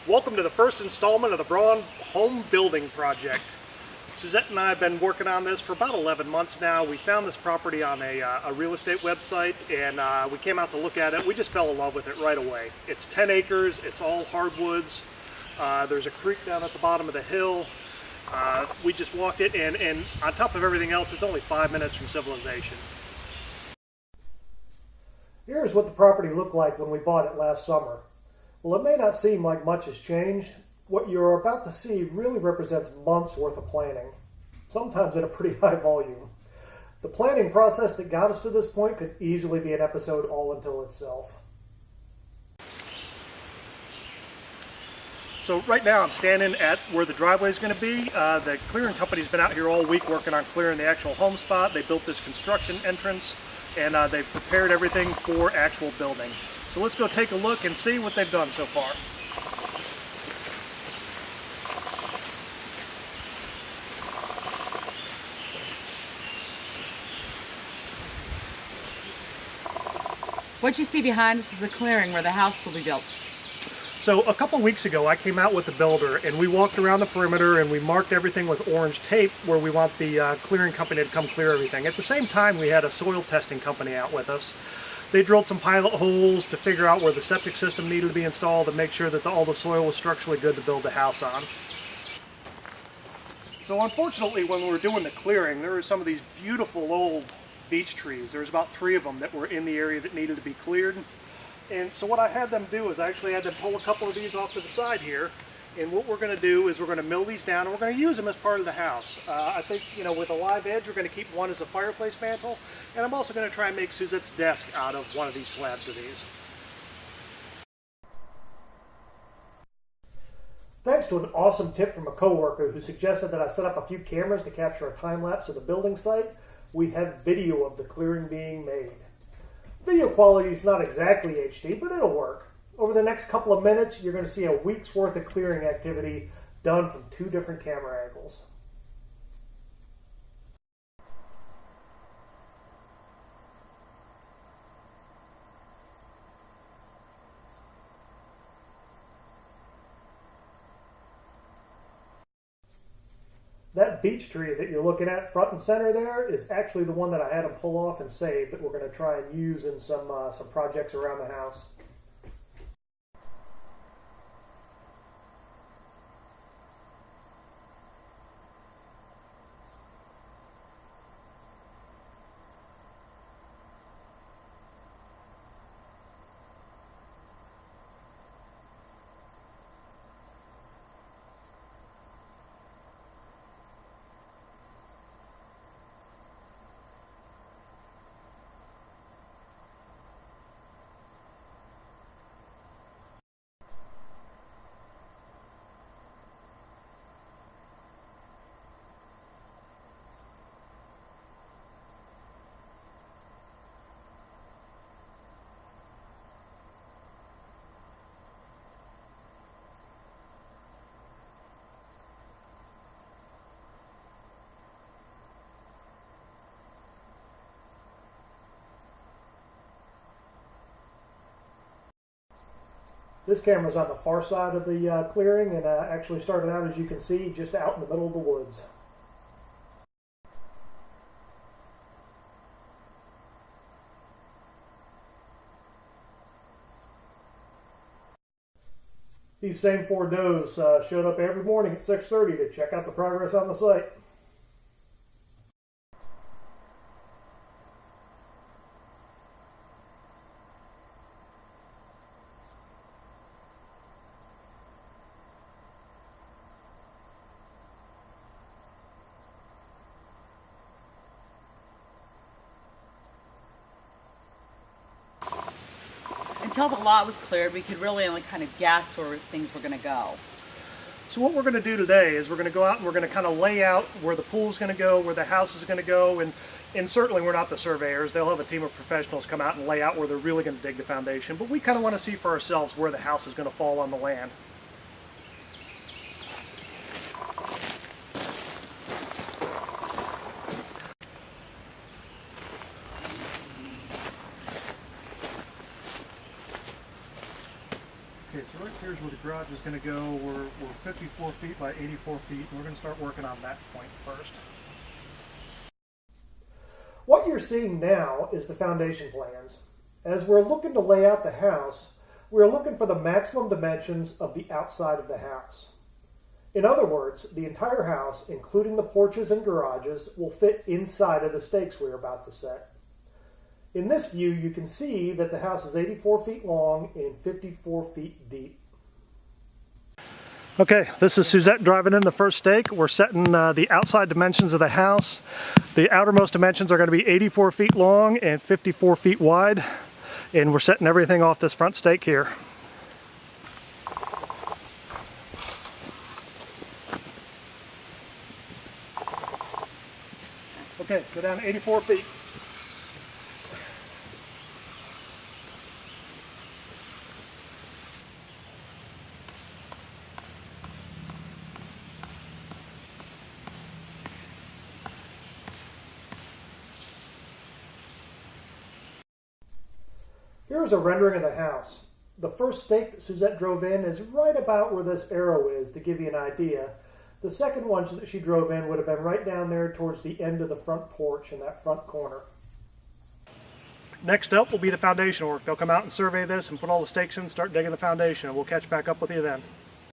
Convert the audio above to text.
Welcome to the first installment of the Braun home building project. Suzette and I have been working on this for about 11 months now. We found this property on a real estate website, and we came out to look at it. We just fell in love with it right away. It's 10 acres, it's all hardwoods. There's a creek down at the bottom of the hill. We just walked it, and on top of everything else, it's only 5 minutes from civilization. Here's what the property looked like when we bought it last summer. Well, it may not seem like much has changed. What you're about to see really represents months worth of planning, sometimes at a pretty high volume. The planning process that got us to this point could easily be an episode all unto itself. So right now I'm standing at where the driveway is going to be. The clearing company's been out here all week working on clearing the actual home spot. They built this construction entrance, and they've prepared everything for actual building. So let's go take a look and see what they've done so far. What you see behind us is a clearing where the house will be built. So a couple weeks ago I came out with the builder and we walked around the perimeter and we marked everything with orange tape where we want the clearing company to come clear everything. At the same time we had a soil testing company out with us. They drilled some pilot holes to figure out where the septic system needed to be installed and make sure that all the soil was structurally good to build the house on. So unfortunately when we were doing the clearing, there were some of these beautiful old beech trees. There was about 3 of them that were in the area that needed to be cleared. And so what I had them do is I actually had them pull a couple of these off to the side here. And what we're going to do is we're going to mill these down and we're going to use them as part of the house. I think, with a live edge, we're going to keep one as a fireplace mantle. And I'm also going to try and make Suzette's desk out of one of these slabs of these. Thanks to an awesome tip from a coworker who suggested that I set up a few cameras to capture a time lapse of the building site, we have video of the clearing being made. Video quality is not exactly HD, but it'll work. Over the next couple of minutes, you're going to see a week's worth of clearing activity done from 2 different camera angles. That beech tree that you're looking at front and center there is actually the one that I had them pull off and save that we're going to try and use in some projects around the house. This camera's on the far side of the clearing and actually started out, as you can see, just out in the middle of the woods. These same 4 does showed up every morning at 6:30 to check out the progress on the site. Until the lot was cleared, we could really only kind of guess where things were going to go. So what we're going to do today is we're going to go out and we're going to kind of lay out where the pool's going to go, where the house is going to go, and certainly we're not the surveyors. They'll have a team of professionals come out and lay out where they're really going to dig the foundation, but we kind of want to see for ourselves where the house is going to fall on the land. Okay, so So right here's where the garage is going to go. We're 54 feet by 84 feet, and we're going to start working on that point first. What you're seeing now is the foundation plans. As we're looking to lay out the house, we're looking for the maximum dimensions of the outside of the house. In other words, the entire house, including the porches and garages, will fit inside of the stakes we're about to set. In this view, you can see that the house is 84 feet long and 54 feet deep. Okay, this is Suzette driving in the first stake. We're setting the outside dimensions of the house. The outermost dimensions are going to be 84 feet long and 54 feet wide. And we're setting everything off this front stake here. Okay, go down to 84 feet. Here's a rendering of the house. The first stake that Suzette drove in is right about where this arrow is, to give you an idea. The second one that she drove in would have been right down there towards the end of the front porch in that front corner. Next up will be the foundation work. They'll come out and survey this and put all the stakes in, start digging the foundation. We'll catch back up with you then.